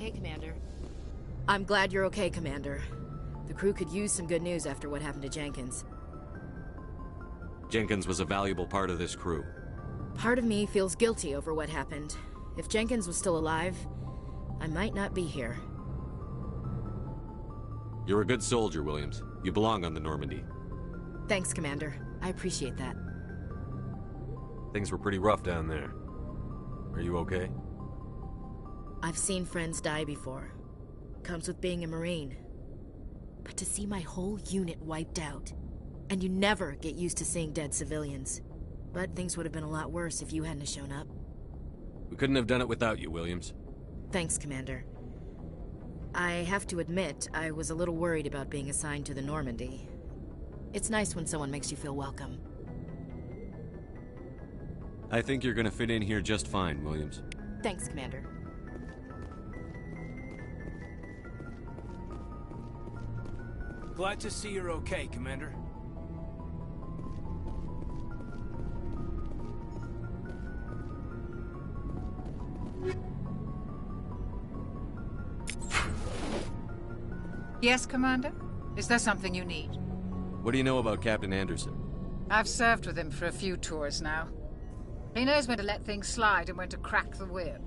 okay, Commander. I'm glad you're okay, Commander. The crew could use some good news after what happened to Jenkins. Jenkins was a valuable part of this crew. Part of me feels guilty over what happened. If Jenkins was still alive, I might not be here. You're a good soldier, Williams. You belong on the Normandy. Thanks, Commander. I appreciate that. Things were pretty rough down there. Are you okay? I've seen friends die before. Comes with being a Marine. But to see my whole unit wiped out, and you never get used to seeing dead civilians. But things would have been a lot worse if you hadn't shown up. We couldn't have done it without you, Williams. Thanks, Commander. I have to admit, I was a little worried about being assigned to the Normandy. It's nice when someone makes you feel welcome. I think you're gonna fit in here just fine, Williams. Thanks, Commander. Glad to see you're okay, Commander. Yes, Commander? Is there something you need? What do you know about Captain Anderson? I've served with him for a few tours now. He knows when to let things slide and when to crack the whip.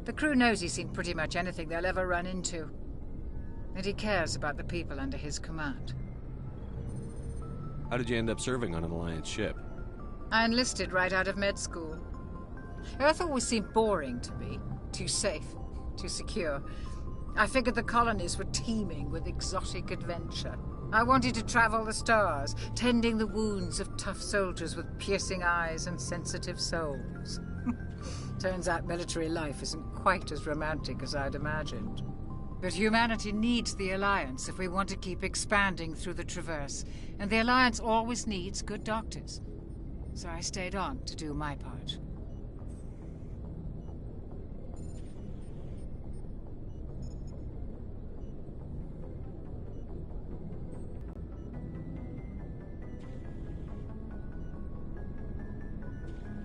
The crew knows he's seen pretty much anything they'll ever run into. And he cares about the people under his command. How did you end up serving on an Alliance ship? I enlisted right out of med school. Earth always seemed boring to me. Too safe, too secure. I figured the colonies were teeming with exotic adventure. I wanted to travel the stars, tending the wounds of tough soldiers with piercing eyes and sensitive souls. Turns out military life isn't quite as romantic as I'd imagined. But humanity needs the Alliance if we want to keep expanding through the Traverse, and the Alliance always needs good doctors. So I stayed on to do my part.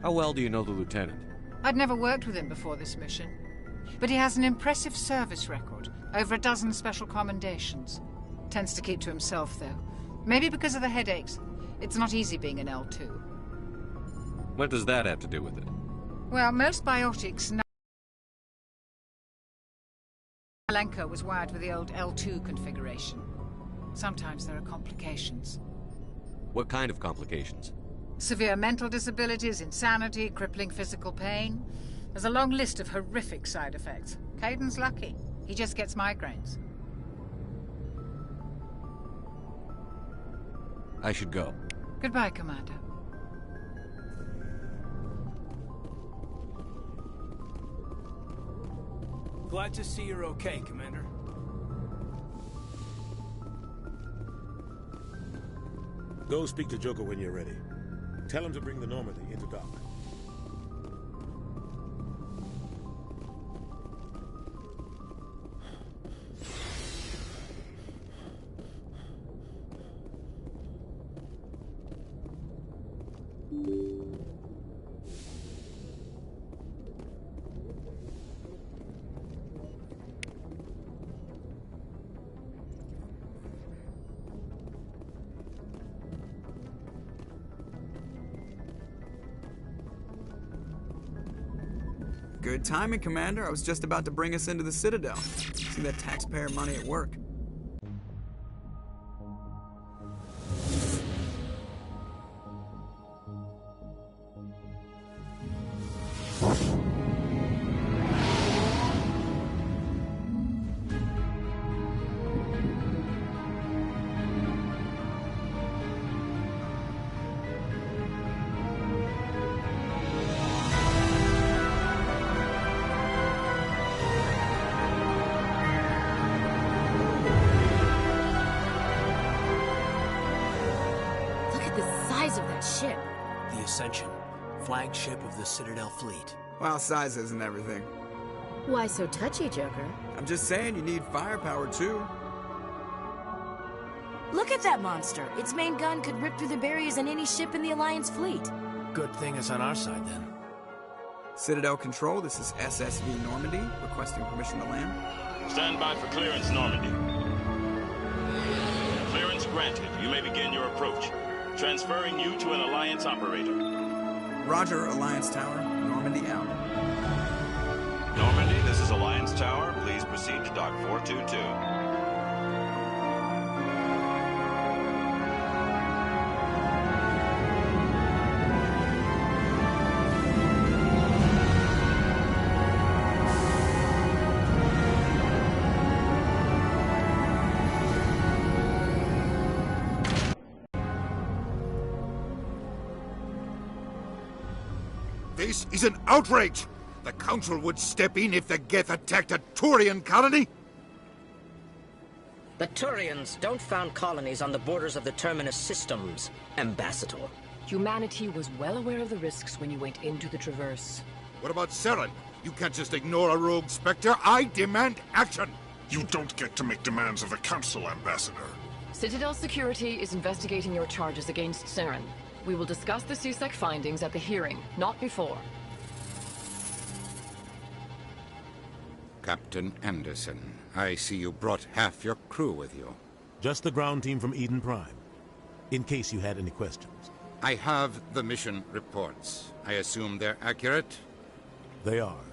How well do you know the lieutenant? I'd never worked with him before this mission, but he has an impressive service record, over a dozen special commendations. Tends to keep to himself, though. Maybe because of the headaches. It's not easy being an L2. What does that have to do with it? Well, most biotics... Malenko was wired with the old L2 configuration. Sometimes there are complications. What kind of complications? Severe mental disabilities, insanity, crippling physical pain. There's a long list of horrific side effects. Caden's lucky. He just gets migraines. I should go. Goodbye, Commander. Glad to see you're okay, Commander. Go speak to Joker when you're ready. Tell him to bring the Normandy into dock. Good timing, Commander. I was just about to bring us into the Citadel. See that taxpayer money at work. Ship. The Ascension, flagship of the Citadel fleet. Well, size isn't everything. Why so touchy, Joker? I'm just saying you need firepower, too. Look at that monster. Its main gun could rip through the barriers in any ship in the Alliance fleet. Good thing it's on our side, then. Citadel Control, this is SSV Normandy, requesting permission to land. Stand by for clearance, Normandy. Clearance granted. You may begin your approach. Transferring you to an Alliance operator. Roger, Alliance Tower. Normandy out. Normandy, this is Alliance Tower. Please proceed to Dock 422. This is an outrage! The Council would step in if the Geth attacked a Turian colony? The Turians don't found colonies on the borders of the Terminus systems, Ambassador. Humanity was well aware of the risks when you went into the Traverse. What about Saren? You can't just ignore a rogue Spectre. I demand action! You don't get to make demands of the Council, Ambassador. Citadel Security is investigating your charges against Saren. We will discuss the CSEC findings at the hearing, not before. Captain Anderson, I see you brought half your crew with you. Just the ground team from Eden Prime, in case you had any questions. I have the mission reports. I assume they're accurate? They are.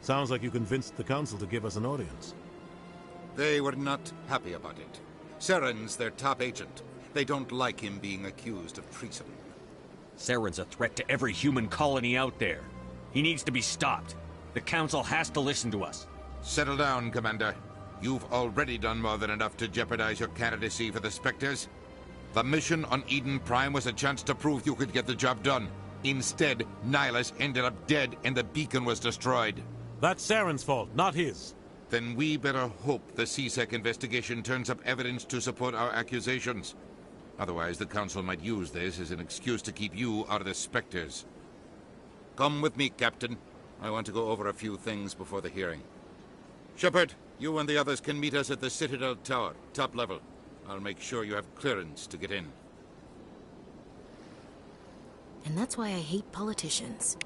Sounds like you convinced the Council to give us an audience. They were not happy about it. Saren's their top agent. They don't like him being accused of treason. Saren's a threat to every human colony out there. He needs to be stopped. The Council has to listen to us. Settle down, Commander. You've already done more than enough to jeopardize your candidacy for the Spectres. The mission on Eden Prime was a chance to prove you could get the job done. Instead, Nihilus ended up dead and the beacon was destroyed. That's Saren's fault, not his. Then we better hope the CSEC investigation turns up evidence to support our accusations. Otherwise, the Council might use this as an excuse to keep you out of the Spectres. Come with me, Captain. I want to go over a few things before the hearing. Shepard, you and the others can meet us at the Citadel Tower, top level. I'll make sure you have clearance to get in. And that's why I hate politicians.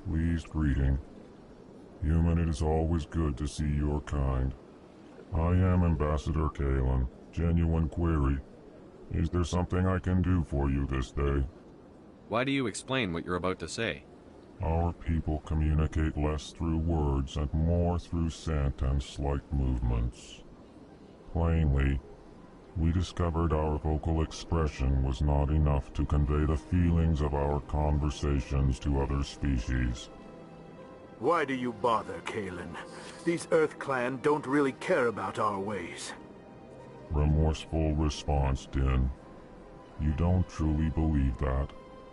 Pleased greeting. Human, it is always good to see your kind. I am Ambassador Kalen. Genuine query. Is there something I can do for you this day? Why do you explain what you're about to say? Our people communicate less through words and more through scent and slight movements. Plainly, we discovered our vocal expression was not enough to convey the feelings of our conversations to other species. Why do you bother, Kalen? These Earth Clan don't really care about our ways. Remorseful response, Din. You don't truly believe that,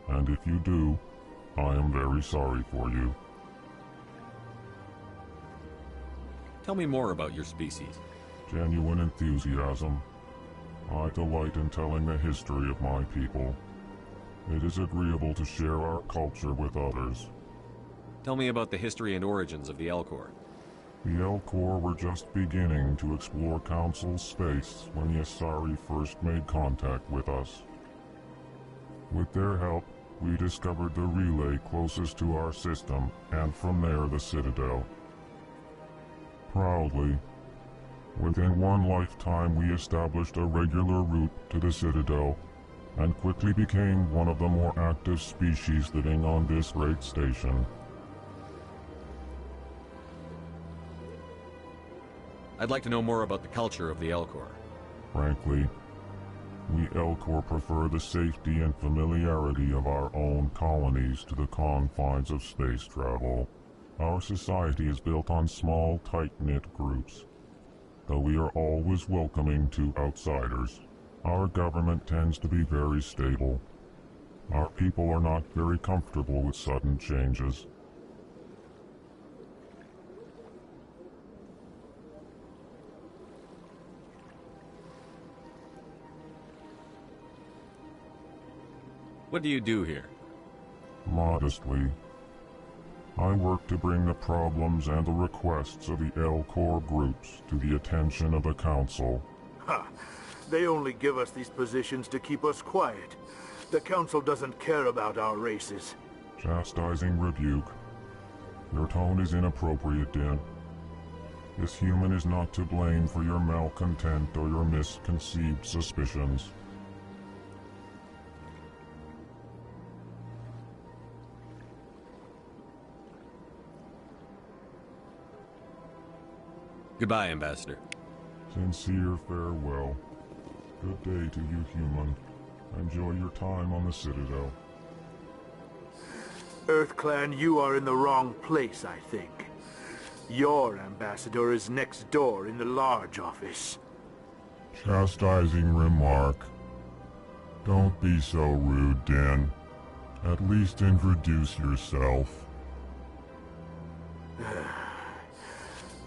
and if you do, I am very sorry for you. Tell me more about your species. Genuine enthusiasm. I delight in telling the history of my people. It is agreeable to share our culture with others. Tell me about the history and origins of the Elcor. The Elcor were just beginning to explore Council space when the Asari first made contact with us. With their help, we discovered the relay closest to our system, and from there the Citadel. Proudly, within one lifetime we established a regular route to the Citadel, and quickly became one of the more active species living on this great station. I'd like to know more about the culture of the Elcor. Frankly, we Elcor prefer the safety and familiarity of our own colonies to the confines of space travel. Our society is built on small, tight-knit groups, though we are always welcoming to outsiders. Our government tends to be very stable. Our people are not very comfortable with sudden changes. What do you do here? Modestly, I work to bring the problems and the requests of the Elcor groups to the attention of the Council. Ha! They only give us these positions to keep us quiet. The Council doesn't care about our races. Chastising rebuke. Your tone is inappropriate, Din. This human is not to blame for your malcontent or your misconceived suspicions. Goodbye, Ambassador. Sincere farewell. Good day to you, human. Enjoy your time on the Citadel. EarthClan, you are in the wrong place, I think. Your ambassador is next door in the large office. Chastising remark. Don't be so rude, Din. At least introduce yourself.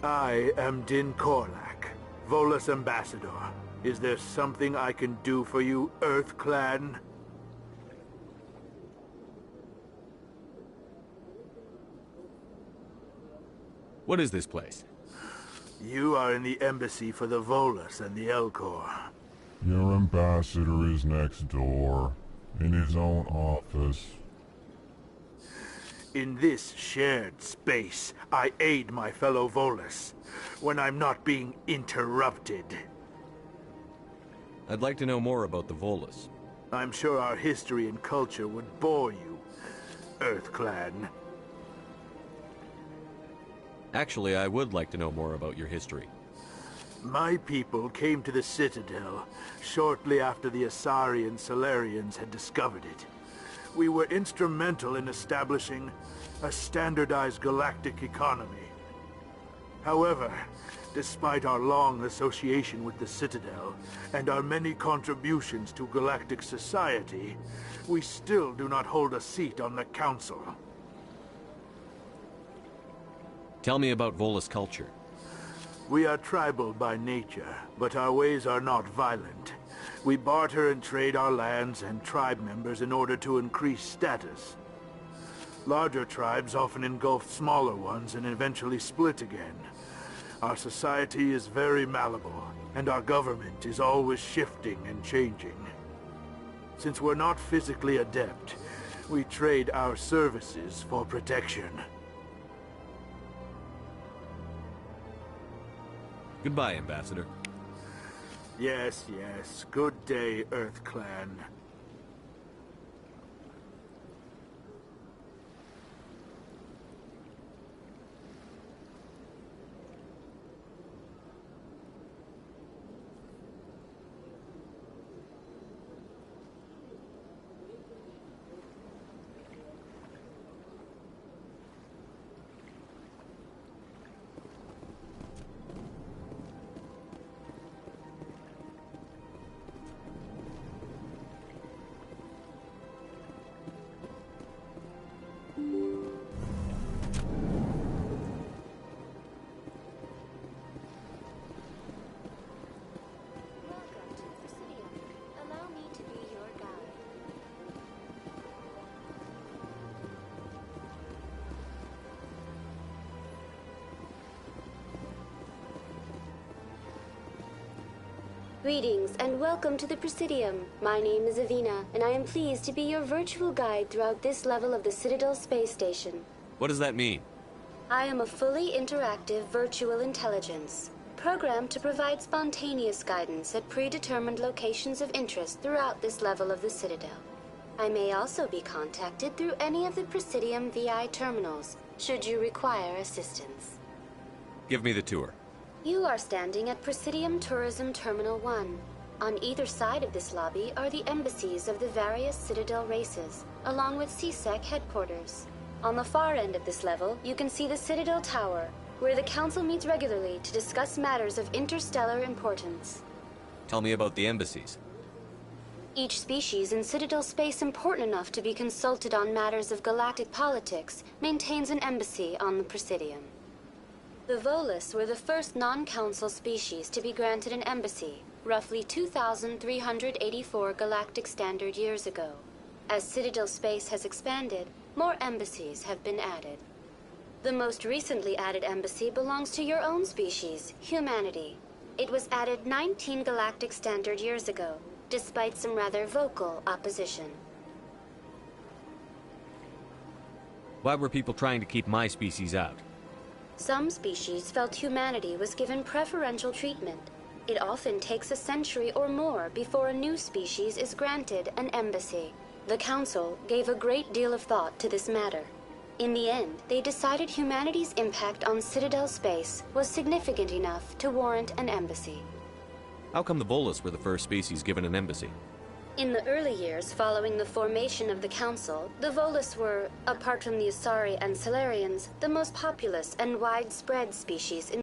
I am Din Korlak, Volus Ambassador. Is there something I can do for you, EarthClan? What is this place? You are in the embassy for the Volus and the Elcor. Your ambassador is next door, in his own office. In this shared space, I aid my fellow Volus, when I'm not being interrupted. I'd like to know more about the Volus. I'm sure our history and culture would bore you, EarthClan. Actually, I would like to know more about your history. My people came to the Citadel shortly after the Asari and Solarians had discovered it. We were instrumental in establishing a standardized galactic economy. However, despite our long association with the Citadel and our many contributions to galactic society, we still do not hold a seat on the Council. Tell me about Volus culture. We are tribal by nature, but our ways are not violent. We barter and trade our lands and tribe members in order to increase status. Larger tribes often engulf smaller ones and eventually split again. Our society is very malleable, and our government is always shifting and changing. Since we're not physically adept, we trade our services for protection. Goodbye, Ambassador. Yes, yes. Good day, EarthClan. Greetings and welcome to the Presidium. My name is Avina, and I am pleased to be your virtual guide throughout this level of the Citadel space station. What does that mean? I am a fully interactive virtual intelligence, programmed to provide spontaneous guidance at predetermined locations of interest throughout this level of the Citadel. I may also be contacted through any of the Presidium VI terminals, should you require assistance. Give me the tour. You are standing at Presidium Tourism Terminal 1. On either side of this lobby are the embassies of the various Citadel races, along with CSEC headquarters. On the far end of this level, you can see the Citadel Tower, where the Council meets regularly to discuss matters of interstellar importance. Tell me about the embassies. Each species in Citadel space important enough to be consulted on matters of galactic politics maintains an embassy on the Presidium. The Volus were the first non-Council species to be granted an embassy, roughly 2,384 galactic standard years ago. As Citadel space has expanded, more embassies have been added. The most recently added embassy belongs to your own species, humanity. It was added 19 galactic standard years ago, despite some rather vocal opposition. Why were people trying to keep my species out? Some species felt humanity was given preferential treatment. It often takes a century or more before a new species is granted an embassy. The Council gave a great deal of thought to this matter. In the end, they decided humanity's impact on Citadel space was significant enough to warrant an embassy. How come the Volus were the first species given an embassy? In the early years following the formation of the Council, the Volus were, apart from the Asari and Salarians, the most populous and widespread species in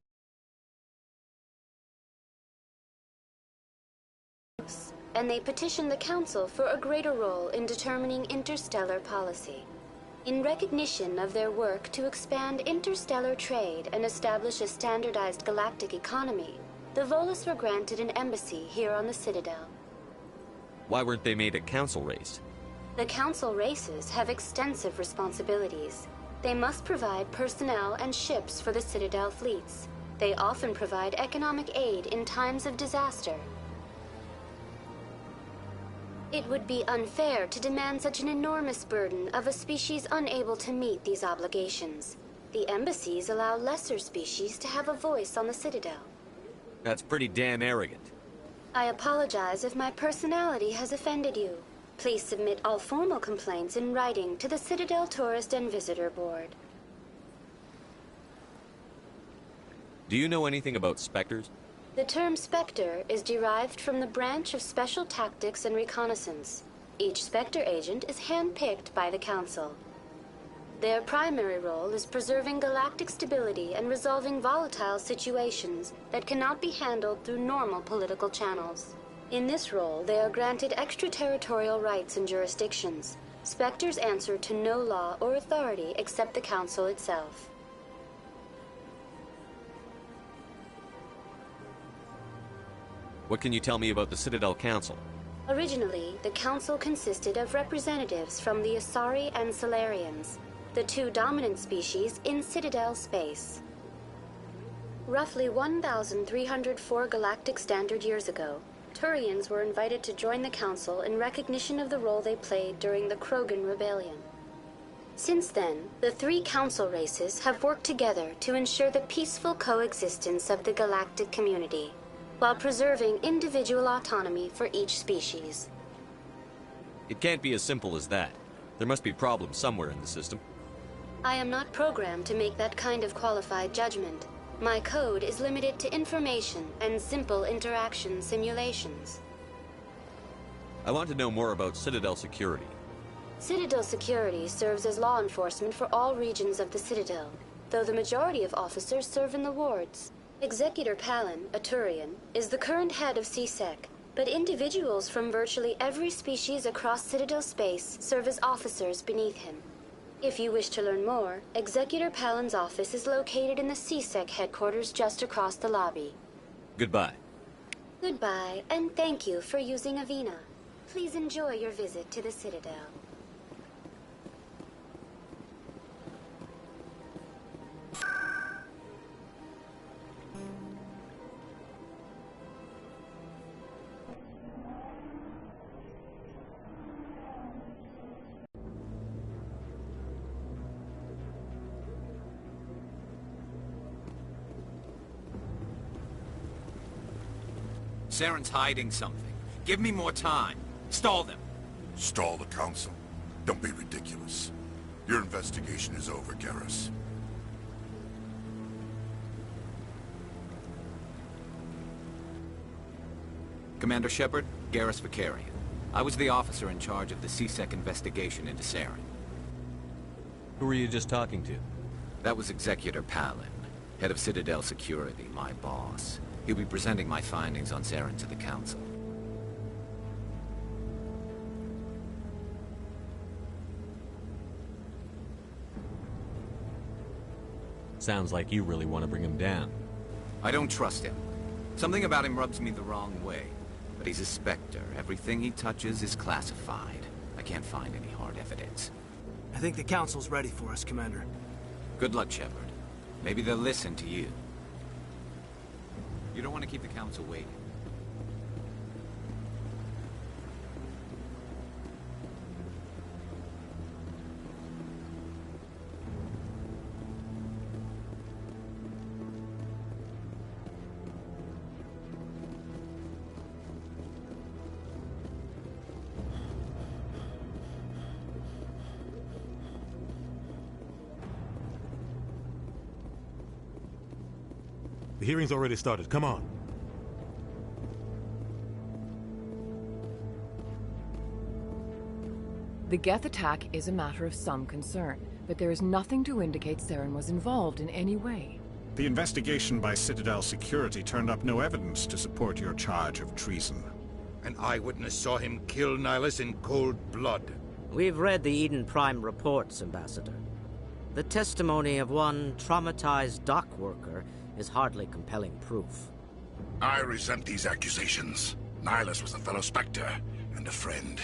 and they petitioned the Council for a greater role in determining interstellar policy. In recognition of their work to expand interstellar trade and establish a standardized galactic economy, the Volus were granted an embassy here on the Citadel. Why weren't they made a council race? The Council races have extensive responsibilities. They must provide personnel and ships for the Citadel fleets. They often provide economic aid in times of disaster. It would be unfair to demand such an enormous burden of a species unable to meet these obligations. The embassies allow lesser species to have a voice on the Citadel. That's pretty damn arrogant. I apologize if my personality has offended you. Please submit all formal complaints in writing to the Citadel Tourist and Visitor Board. Do you know anything about specters? The term Spectre is derived from the branch of Special Tactics and Reconnaissance. Each Spectre agent is handpicked by the Council. Their primary role is preserving galactic stability and resolving volatile situations that cannot be handled through normal political channels. In this role, they are granted extraterritorial rights and jurisdictions. Spectres answer to no law or authority except the Council itself. What can you tell me about the Citadel Council? Originally, the Council consisted of representatives from the Asari and Salarians, the two dominant species in Citadel space. Roughly 1,304 galactic standard years ago, Turians were invited to join the Council in recognition of the role they played during the Krogan Rebellion. Since then, the three Council races have worked together to ensure the peaceful coexistence of the galactic community, while preserving individual autonomy for each species. It can't be as simple as that. There must be problems somewhere in the system. I am not programmed to make that kind of qualified judgment. My code is limited to information and simple interaction simulations. I want to know more about Citadel security. Citadel security serves as law enforcement for all regions of the Citadel, though the majority of officers serve in the wards. Executor Palin, a Turian, is the current head of CSEC, but individuals from virtually every species across Citadel space serve as officers beneath him. If you wish to learn more, Executor Palin's office is located in the CSEC headquarters just across the lobby. Goodbye. Goodbye, and thank you for using Avina. Please enjoy your visit to the Citadel. Saren's hiding something. Give me more time. Stall them. Stall the Council? Don't be ridiculous. Your investigation is over, Garrus. Commander Shepard, Garrus Vicarian. I was the officer in charge of the C-Sec investigation into Saren. Who were you just talking to? That was Executor Palin, head of Citadel Security, my boss. He'll be presenting my findings on Saren to the Council. Sounds like you really want to bring him down. I don't trust him. Something about him rubs me the wrong way. But he's a Spectre. Everything he touches is classified. I can't find any hard evidence. I think the Council's ready for us, Commander. Good luck, Shepard. Maybe they'll listen to you. You don't want to keep the Council waiting. The hearing's already started. Come on. The Geth attack is a matter of some concern, but there is nothing to indicate Saren was involved in any way. The investigation by Citadel Security turned up no evidence to support your charge of treason. An eyewitness saw him kill Nihilus in cold blood. We've read the Eden Prime reports, Ambassador. The testimony of one traumatized dock worker is hardly compelling proof. I resent these accusations. Nihilus was a fellow Spectre and a friend.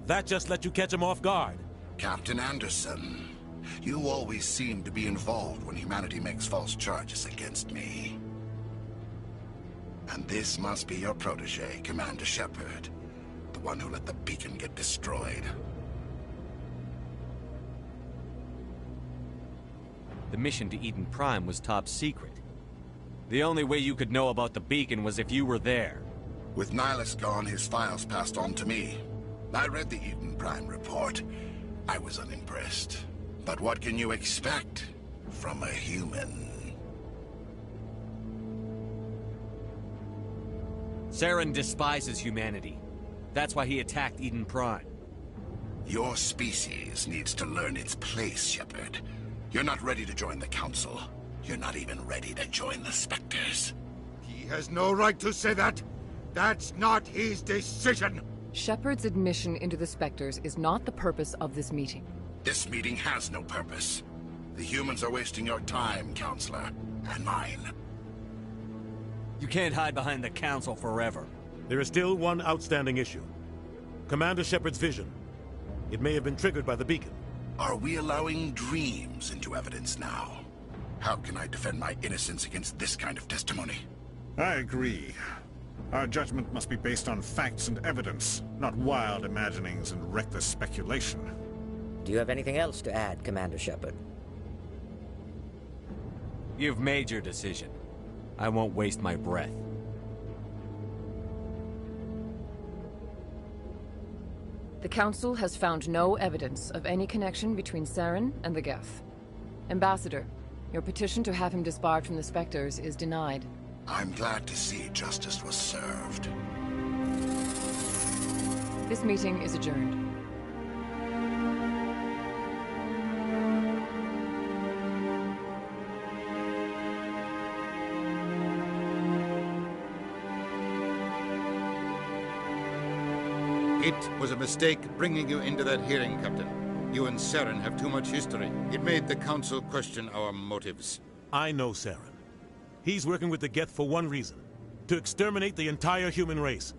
That just let you catch him off guard. Captain Anderson, you always seem to be involved when humanity makes false charges against me. And this must be your protege, Commander Shepard, the one who let the beacon get destroyed. The mission to Eden Prime was top secret. The only way you could know about the beacon was if you were there. With Nihilus gone, his files passed on to me. I read the Eden Prime report. I was unimpressed. But what can you expect from a human? Saren despises humanity. That's why he attacked Eden Prime. Your species needs to learn its place, Shepard. You're not ready to join the Council. You're not even ready to join the Spectres. He has no right to say that. That's not his decision. Shepard's admission into the Spectres is not the purpose of this meeting. This meeting has no purpose. The humans are wasting your time, Counselor, and mine. You can't hide behind the Council forever. There is still one outstanding issue. Commander Shepard's vision. It may have been triggered by the beacon. Are we allowing dreams into evidence now? How can I defend my innocence against this kind of testimony? I agree. Our judgment must be based on facts and evidence, not wild imaginings and reckless speculation. Do you have anything else to add, Commander Shepard? You've made your decision. I won't waste my breath. The Council has found no evidence of any connection between Saren and the Geth. Ambassador, your petition to have him disbarred from the Spectres is denied. I'm glad to see justice was served. This meeting is adjourned. It was a mistake bringing you into that hearing, Captain. You and Saren have too much history. It made the Council question our motives. I know Saren. He's working with the Geth for one reason. To exterminate the entire human race.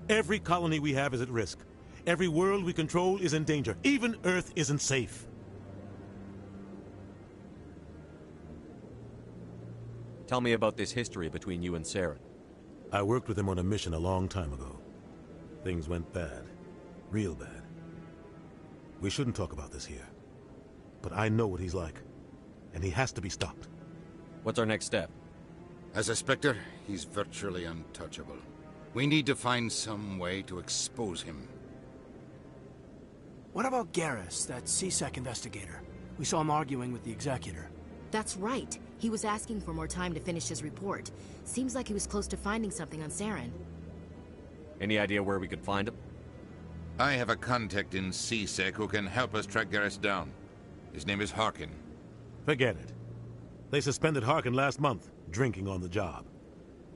Every colony we have is at risk. Every world we control is in danger. Even Earth isn't safe. Tell me about this history between you and Saren. I worked with him on a mission a long time ago. Things went bad. Real bad. We shouldn't talk about this here. But I know what he's like. And he has to be stopped. What's our next step? As a Spectre, he's virtually untouchable. We need to find some way to expose him. What about Garrus, that CSEC investigator? We saw him arguing with the executor. That's right. He was asking for more time to finish his report. Seems like he was close to finding something on Saren. Any idea where we could find him? I have a contact in CSEC who can help us track Garrus down. His name is Harkin. Forget it. They suspended Harkin last month, drinking on the job.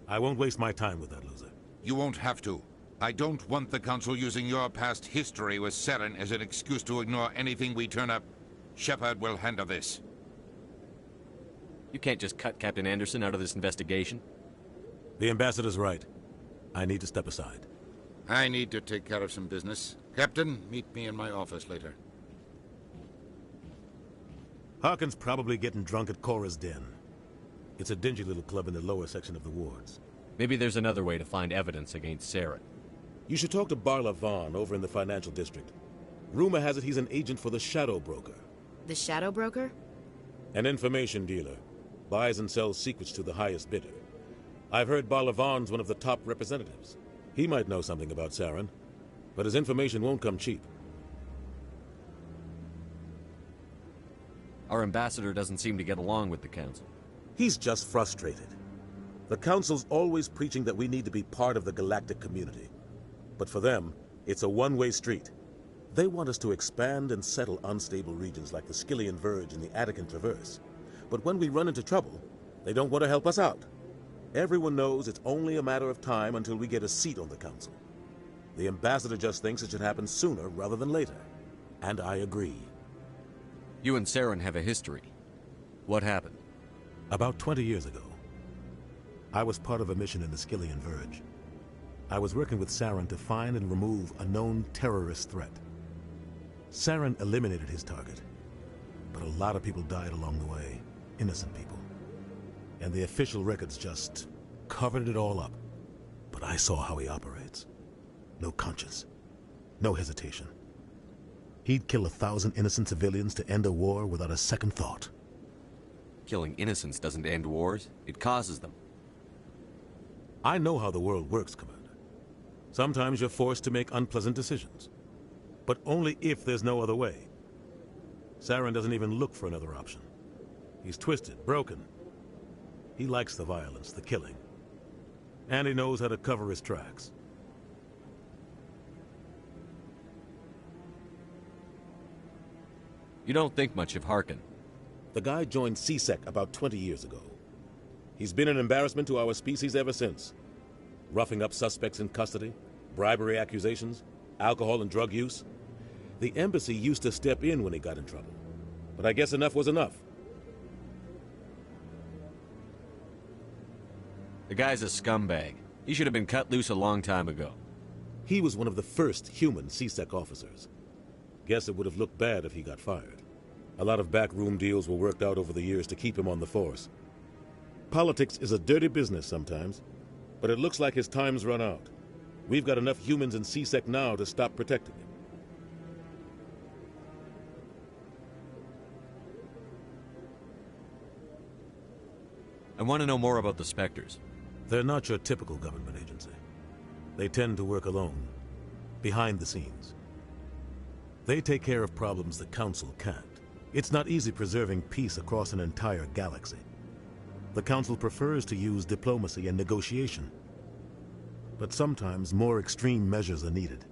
I won't waste my time with that loser. You won't have to. I don't want the Council using your past history with Saren as an excuse to ignore anything we turn up. Shepard will handle this. You can't just cut Captain Anderson out of this investigation. The Ambassador's right. I need to step aside. I need to take care of some business. Captain, meet me in my office later. Harkin's probably getting drunk at Cora's Den. It's a dingy little club in the lower section of the wards. Maybe there's another way to find evidence against Saren. You should talk to Barla Vaughn over in the financial district. Rumor has it he's an agent for the Shadow Broker. The Shadow Broker? An information dealer. Buys and sells secrets to the highest bidder. I've heard Barla Vaughn's one of the top representatives. He might know something about Saren, but his information won't come cheap. Our ambassador doesn't seem to get along with the Council. He's just frustrated. The Council's always preaching that we need to be part of the galactic community. But for them, it's a one-way street. They want us to expand and settle unstable regions like the Skillian Verge and the Attican Traverse. But when we run into trouble, they don't want to help us out. Everyone knows it's only a matter of time until we get a seat on the Council. The Ambassador just thinks it should happen sooner rather than later. And I agree. You and Saren have a history. What happened? About 20 years ago, I was part of a mission in the Skillian Verge. I was working with Saren to find and remove a known terrorist threat. Saren eliminated his target, but a lot of people died along the way, innocent people. And the official records just covered it all up. But I saw how he operates. No conscience, no hesitation. He'd kill 1,000 innocent civilians to end a war without a second thought. Killing innocents doesn't end wars, it causes them. I know how the world works, Commander. Sometimes you're forced to make unpleasant decisions. But only if there's no other way. Saren doesn't even look for another option. He's twisted, broken. He likes the violence, the killing. And he knows how to cover his tracks. You don't think much of Harkin. The guy joined CSEC about 20 years ago. He's been an embarrassment to our species ever since. Roughing up suspects in custody, bribery accusations, alcohol and drug use. The embassy used to step in when he got in trouble. But I guess enough was enough. The guy's a scumbag. He should have been cut loose a long time ago. He was one of the first human CSEC officers. Guess it would have looked bad if he got fired. A lot of backroom deals were worked out over the years to keep him on the force. Politics is a dirty business sometimes, but it looks like his time's run out. We've got enough humans in CSEC now to stop protecting him. I want to know more about the Spectres. They're not your typical government agency. They tend to work alone, behind the scenes. They take care of problems the Council can't. It's not easy preserving peace across an entire galaxy. The Council prefers to use diplomacy and negotiation. But sometimes more extreme measures are needed.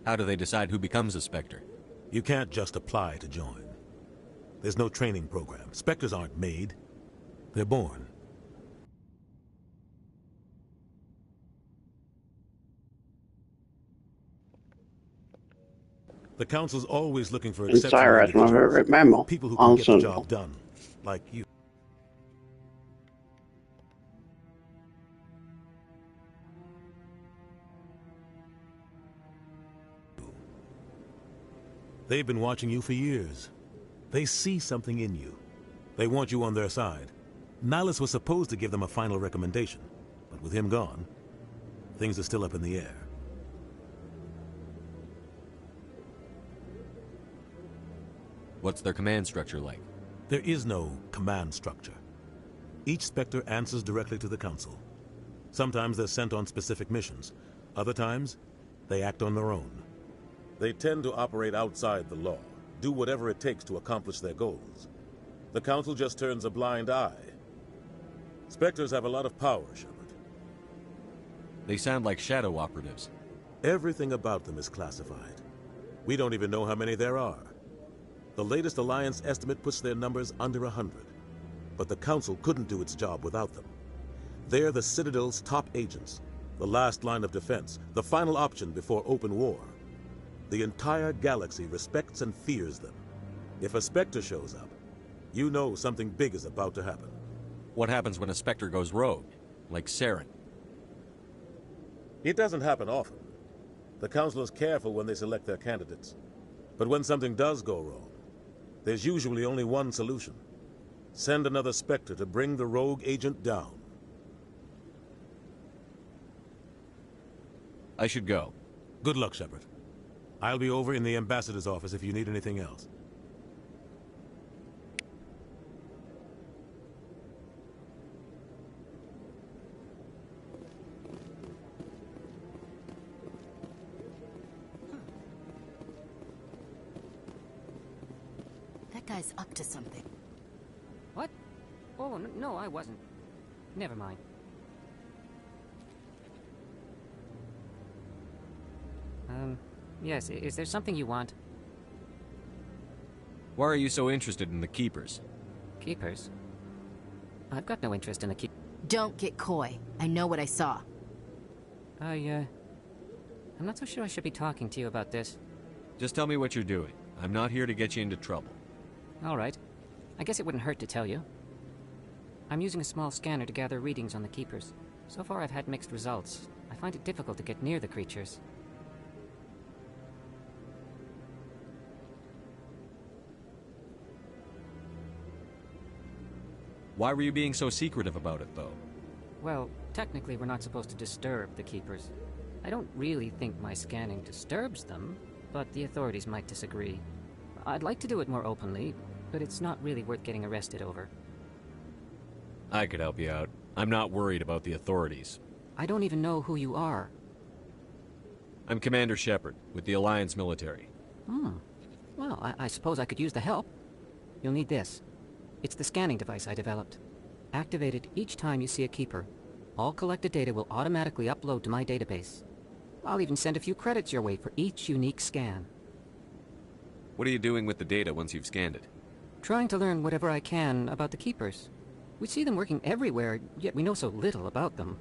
How do they decide who becomes a Spectre? You can't just apply to join. There's no training program. Spectres aren't made. They're born. The Council's always looking for exceptional individuals, people who can get the job done, like you. They've been watching you for years. They see something in you. They want you on their side. Nihilus was supposed to give them a final recommendation, but with him gone, things are still up in the air. What's their command structure like? There is no command structure. Each Spectre answers directly to the Council. Sometimes they're sent on specific missions. Other times, they act on their own. They tend to operate outside the law, do whatever it takes to accomplish their goals. The Council just turns a blind eye. Spectres have a lot of power, Shepard. They sound like shadow operatives. Everything about them is classified. We don't even know how many there are. The latest Alliance estimate puts their numbers under 100. But the Council couldn't do its job without them. They're the Citadel's top agents, the last line of defense, the final option before open war. The entire galaxy respects and fears them. If a Spectre shows up, you know something big is about to happen. What happens when a Spectre goes rogue, like Saren? It doesn't happen often. The Council is careful when they select their candidates. But when something does go wrong, there's usually only one solution. Send another Spectre to bring the rogue agent down. I should go. Good luck, Shepard. I'll be over in the Ambassador's office if you need anything else. That guy's up to something. What? Oh, no, I wasn't. Never mind. Yes, is there something you want? Why are you so interested in the Keepers? Keepers? I've got no interest in the keep. Don't get coy. I know what I saw. I'm not so sure I should be talking to you about this. Just tell me what you're doing. I'm not here to get you into trouble. All right. I guess it wouldn't hurt to tell you. I'm using a small scanner to gather readings on the Keepers. So far I've had mixed results. I find it difficult to get near the creatures. Why were you being so secretive about it, though? Well, technically we're not supposed to disturb the Keepers. I don't really think my scanning disturbs them, but the authorities might disagree. I'd like to do it more openly, but it's not really worth getting arrested over. I could help you out. I'm not worried about the authorities. I don't even know who you are. I'm Commander Shepard, with the Alliance military. Well, I suppose I could use the help. You'll need this. It's the scanning device I developed. Activate it each time you see a Keeper. All collected data will automatically upload to my database. I'll even send a few credits your way for each unique scan. What are you doing with the data once you've scanned it? Trying to learn whatever I can about the Keepers. We see them working everywhere, yet we know so little about them.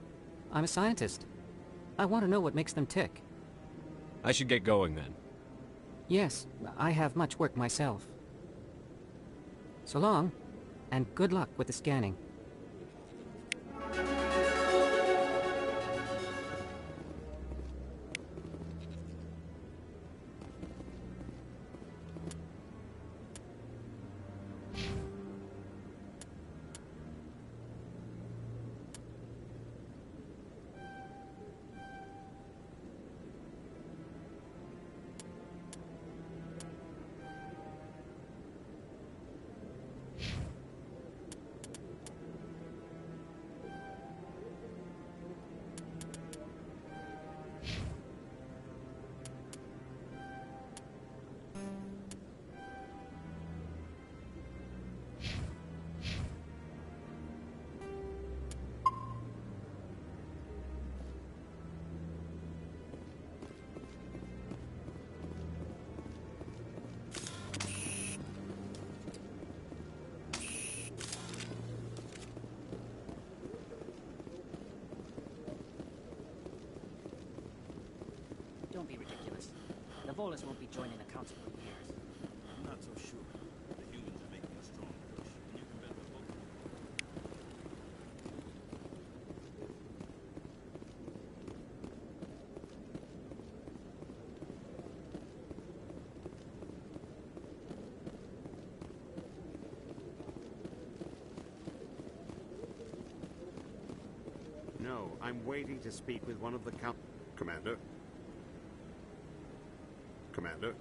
I'm a scientist. I want to know what makes them tick. I should get going then. Yes, I have much work myself. So long, and good luck with the scanning. Don't be ridiculous. The Volus won't be joining the Council for years. I'm not so sure. The humans are making a strong push, and you can bet we're both. No, I'm waiting to speak with one of the Commander? Commander?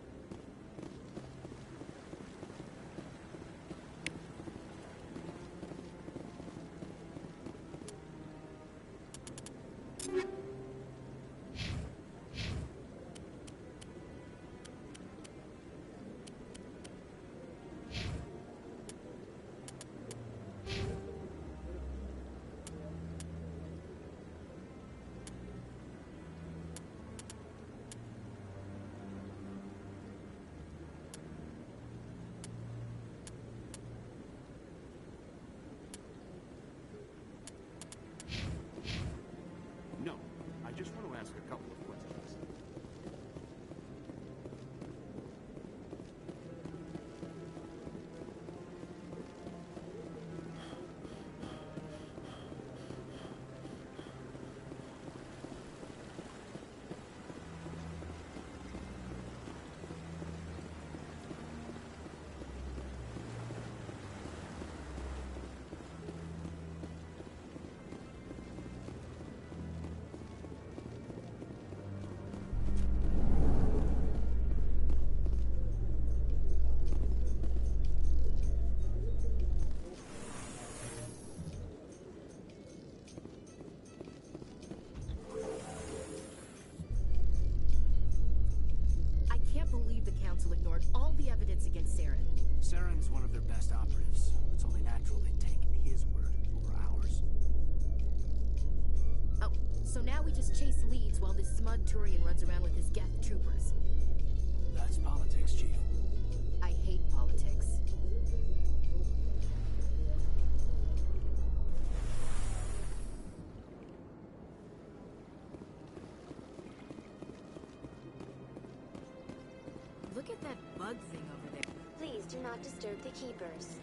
Council ignored all the evidence against Saren. Saren's one of their best operatives. It's only natural they take his word over ours. Oh, so now we just chase leads while this smug Turian runs around with his Geth troopers. That's politics, Chief. I hate politics. Look at that bug thing over there. Please do not disturb the keepers.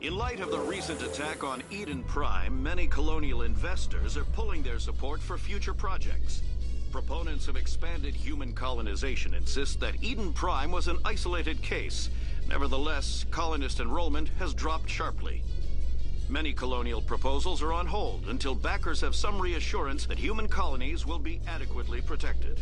In light of the recent attack on Eden Prime, many colonial investors are pulling their support for future projects. Proponents of expanded human colonization insist that Eden Prime was an isolated case. Nevertheless, colonist enrollment has dropped sharply. Many colonial proposals are on hold until backers have some reassurance that human colonies will be adequately protected.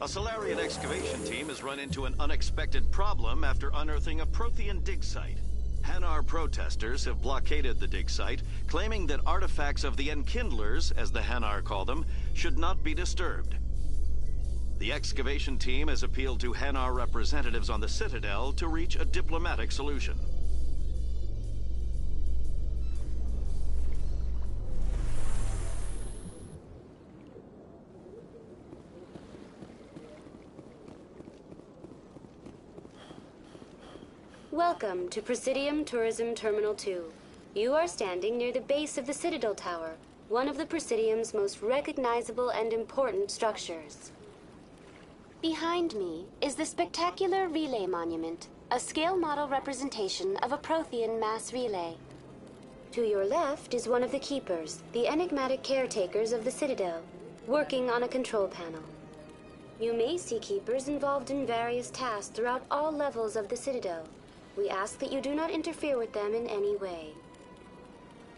A Solarian excavation team has run into an unexpected problem after unearthing a Prothean dig site. Hanar protesters have blockaded the dig site, claiming that artifacts of the Enkindlers, as the Hanar call them, should not be disturbed. The excavation team has appealed to Hanar representatives on the Citadel to reach a diplomatic solution. Welcome to Presidium Tourism Terminal 2. You are standing near the base of the Citadel Tower, one of the Presidium's most recognizable and important structures. Behind me is the spectacular Relay Monument, a scale model representation of a Prothean mass relay. To your left is one of the Keepers, the enigmatic caretakers of the Citadel, working on a control panel. You may see Keepers involved in various tasks throughout all levels of the Citadel. We ask that you do not interfere with them in any way.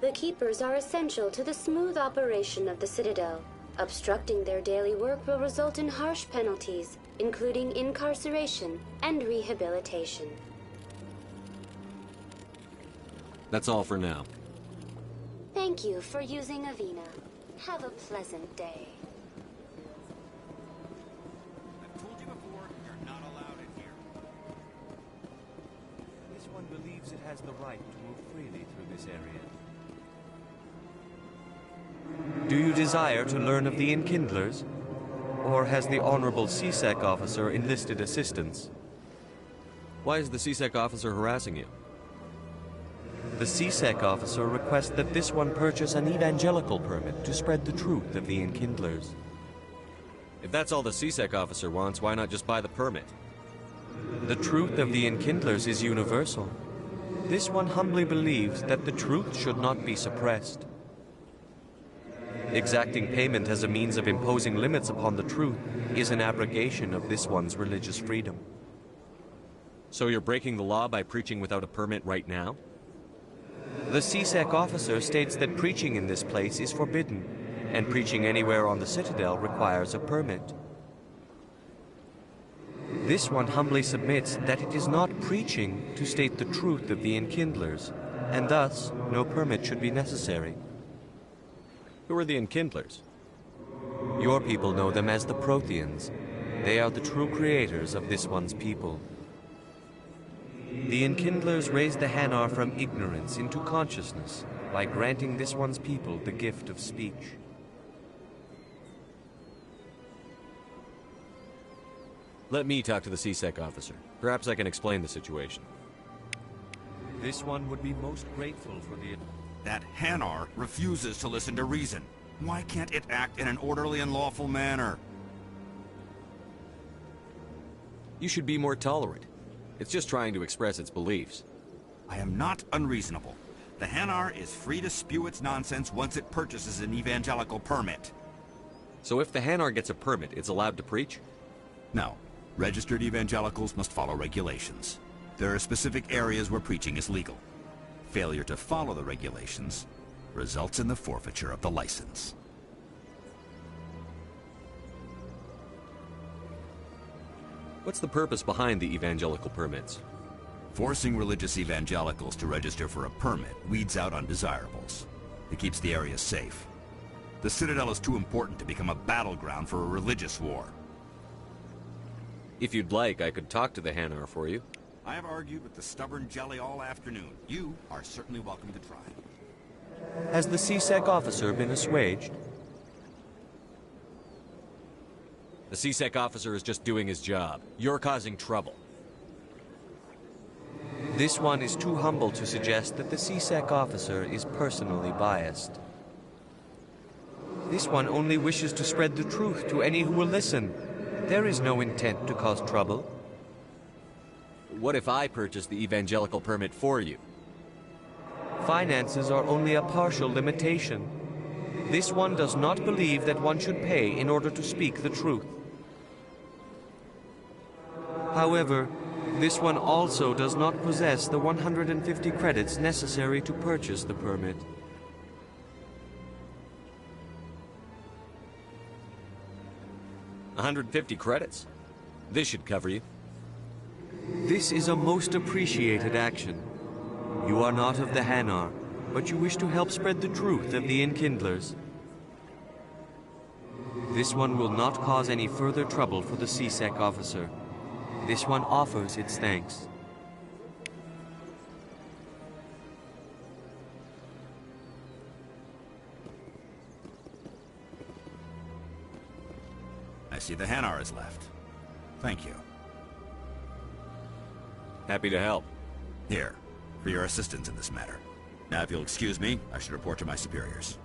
The Keepers are essential to the smooth operation of the Citadel. Obstructing their daily work will result in harsh penalties, including incarceration and rehabilitation. That's all for now. Thank you for using Avina. Have a pleasant day. I've told you before, you're not allowed in here. This one believes it has the right to move freely through this area. Do you desire to learn of the Enkindlers? Or has the Honorable CSEC officer enlisted assistance? Why is the CSEC officer harassing you? The CSEC officer requests that this one purchase an evangelical permit to spread the truth of the Enkindlers. If that's all the CSEC officer wants, why not just buy the permit? The truth of the Enkindlers is universal. This one humbly believes that the truth should not be suppressed. Exacting payment as a means of imposing limits upon the truth is an abrogation of this one's religious freedom. So you're breaking the law by preaching without a permit right now? The CSEC officer states that preaching in this place is forbidden, and preaching anywhere on the Citadel requires a permit. This one humbly submits that it is not preaching to state the truth of the Enkindlers, and thus no permit should be necessary. Who are the Enkindlers? Your people know them as the Protheans. They are the true creators of this one's people. The Enkindlers raised the Hanar from ignorance into consciousness by granting this one's people the gift of speech. Let me talk to the CSEC officer. Perhaps I can explain the situation. This one would be most grateful for the... That Hanar refuses to listen to reason. Why can't it act in an orderly and lawful manner? You should be more tolerant. It's just trying to express its beliefs. I am not unreasonable. The Hanar is free to spew its nonsense once it purchases an evangelical permit. So if the Hanar gets a permit, it's allowed to preach? No. Registered evangelicals must follow regulations. There are specific areas where preaching is legal. Failure to follow the regulations results in the forfeiture of the license. What's the purpose behind the evangelical permits? Forcing religious evangelicals to register for a permit weeds out undesirables. It keeps the area safe. The Citadel is too important to become a battleground for a religious war. If you'd like, I could talk to the Hanar for you. I have argued with the stubborn jelly all afternoon. You are certainly welcome to try. Has the CSEC officer been assuaged? The CSEC officer is just doing his job. You're causing trouble. This one is too humble to suggest that the CSEC officer is personally biased. This one only wishes to spread the truth to any who will listen. There is no intent to cause trouble. What if I purchase the evangelical permit for you? Finances are only a partial limitation. This one does not believe that one should pay in order to speak the truth. However, this one also does not possess the 150 credits necessary to purchase the permit. $150 credits? This should cover you. This is a most appreciated action. You are not of the Hanar, but you wish to help spread the truth of the Enkindlers. This one will not cause any further trouble for the CSEC officer. This one offers its thanks. I see the Hanar is left. Thank you. Happy to help. Here, for your assistance in this matter. Now, if you'll excuse me, I should report to my superiors.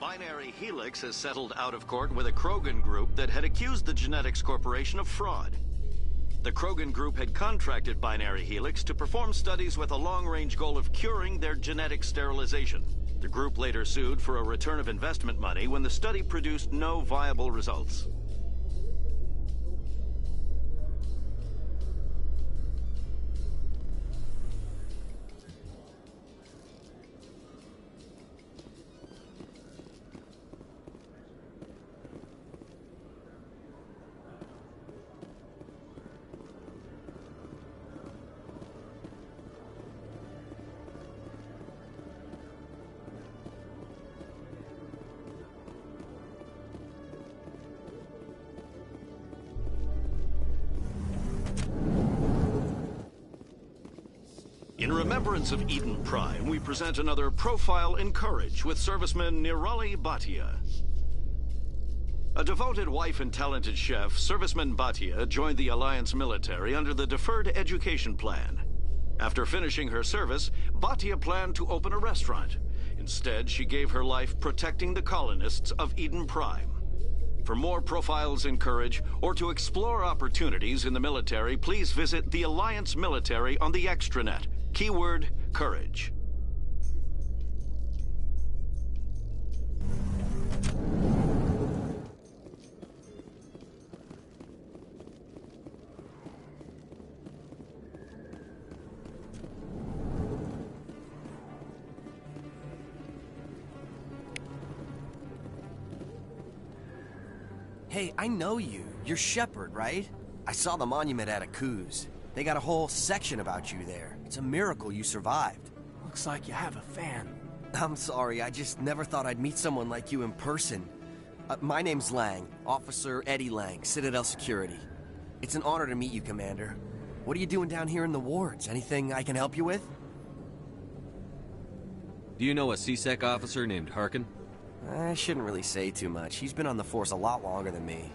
Binary Helix has settled out of court with a Krogan group that had accused the Genetics Corporation of fraud. The Krogan group had contracted Binary Helix to perform studies with a long-range goal of curing their genetic sterilization. The group later sued for a return of investment money when the study produced no viable results. In remembrance of Eden Prime, we present another profile in courage with serviceman Nirali Bhatia. A devoted wife and talented chef, serviceman Bhatia joined the Alliance military under the Deferred Education Plan. After finishing her service, Bhatia planned to open a restaurant. Instead, she gave her life protecting the colonists of Eden Prime. For more profiles in courage, or to explore opportunities in the military, please visit the Alliance military on the extranet. Keyword, courage. Hey, I know you. You're Shepard, right? I saw the monument at Akuz. They got a whole section about you there. It's a miracle you survived. Looks like you have a fan. I'm sorry, I just never thought I'd meet someone like you in person. My name's Lang, Officer Eddie Lang, Citadel Security. It's an honor to meet you, Commander. What are you doing down here in the wards? Anything I can help you with? Do you know a CSEC officer named Harkin? I shouldn't really say too much. He's been on the force a lot longer than me.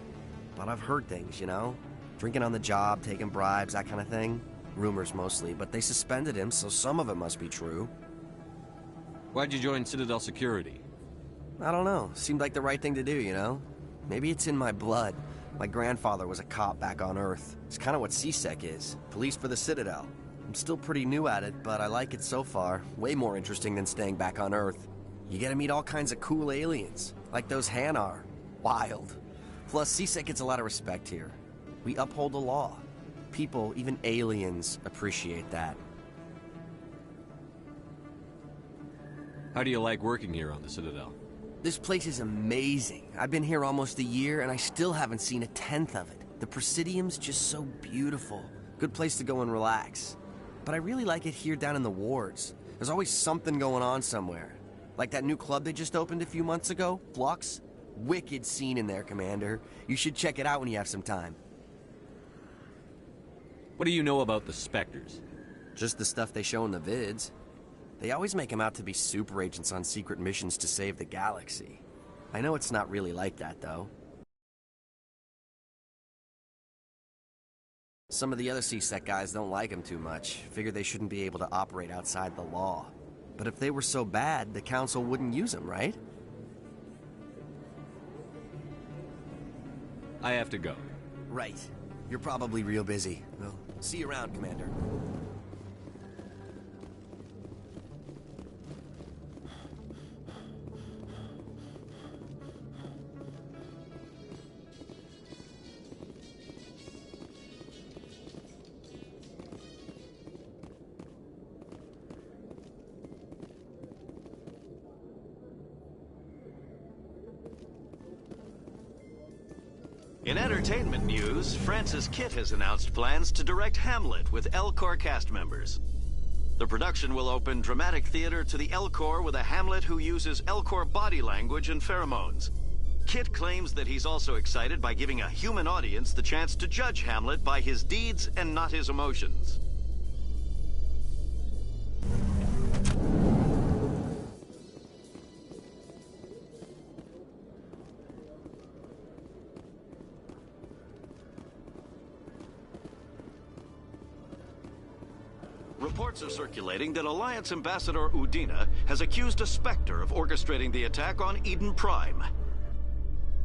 But I've heard things, you know? Drinking on the job, taking bribes, that kind of thing. Rumors mostly, but they suspended him, so some of it must be true. Why'd you join Citadel Security? I don't know. Seemed like the right thing to do, you know? Maybe it's in my blood. My grandfather was a cop back on Earth. It's kind of what CSEC is. Police for the Citadel. I'm still pretty new at it, but I like it so far. Way more interesting than staying back on Earth. You get to meet all kinds of cool aliens, like those Hanar. Wild. Plus, CSEC gets a lot of respect here. We uphold the law. People, even aliens, appreciate that. How do you like working here on the Citadel? This place is amazing. I've been here almost a year, and I still haven't seen a tenth of it. The Presidium's just so beautiful. Good place to go and relax. But I really like it here down in the wards. There's always something going on somewhere. Like that new club they just opened a few months ago, Flux. Wicked scene in there, Commander. You should check it out when you have some time. What do you know about the Spectres? Just the stuff they show in the vids. They always make them out to be super agents on secret missions to save the galaxy. I know it's not really like that, though. Some of the other CSEC guys don't like them too much. Figure they shouldn't be able to operate outside the law. But if they were so bad, the Council wouldn't use them, right? I have to go. Right. You're probably real busy. Well, see you around, Commander. In entertainment news, Francis Kitt has announced plans to direct Hamlet with Elcor cast members. The production will open dramatic theater to the Elcor with a Hamlet who uses Elcor body language and pheromones. Kitt claims that he's also excited by giving a human audience the chance to judge Hamlet by his deeds and not his emotions. Reports are circulating that Alliance Ambassador Udina has accused a Spectre of orchestrating the attack on Eden Prime.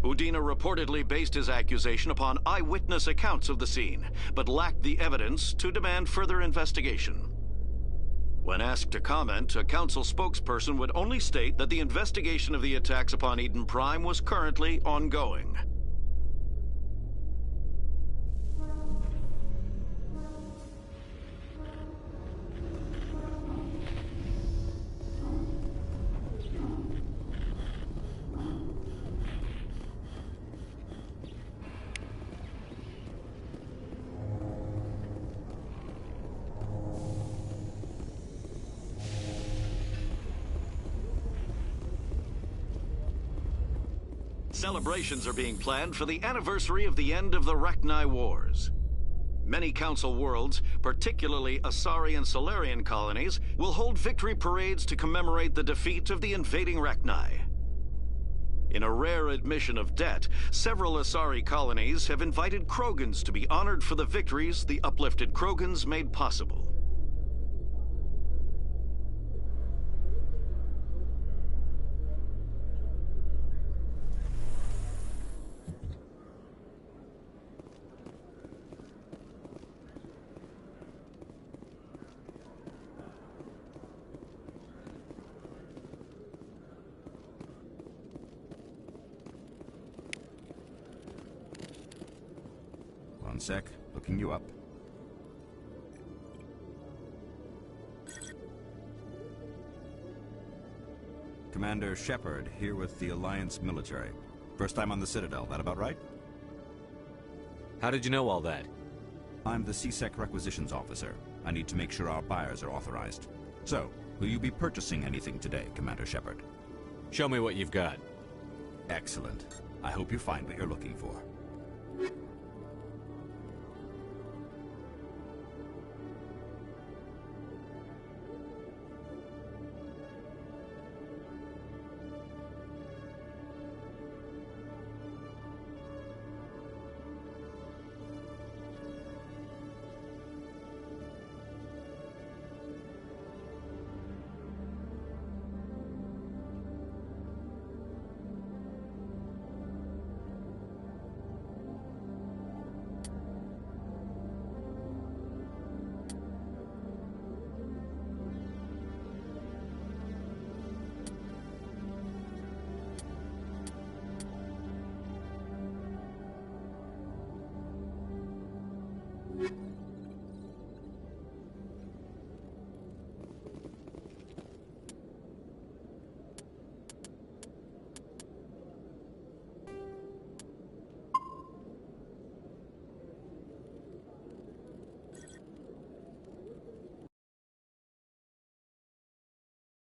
Udina reportedly based his accusation upon eyewitness accounts of the scene, but lacked the evidence to demand further investigation. When asked to comment, a council spokesperson would only state that the investigation of the attacks upon Eden Prime was currently ongoing. Celebrations are being planned for the anniversary of the end of the Rachni Wars. Many Council worlds, particularly Asari and Solarian colonies, will hold victory parades to commemorate the defeat of the invading Rachni. In a rare admission of debt, several Asari colonies have invited Krogans to be honored for the victories the uplifted Krogans made possible. One sec, looking you up. Commander Shepard, here with the Alliance military. First time on the Citadel, that about right? How did you know all that? I'm the CSEC requisitions officer. I need to make sure our buyers are authorized. So, will you be purchasing anything today, Commander Shepard? Show me what you've got. Excellent. I hope you find what you're looking for.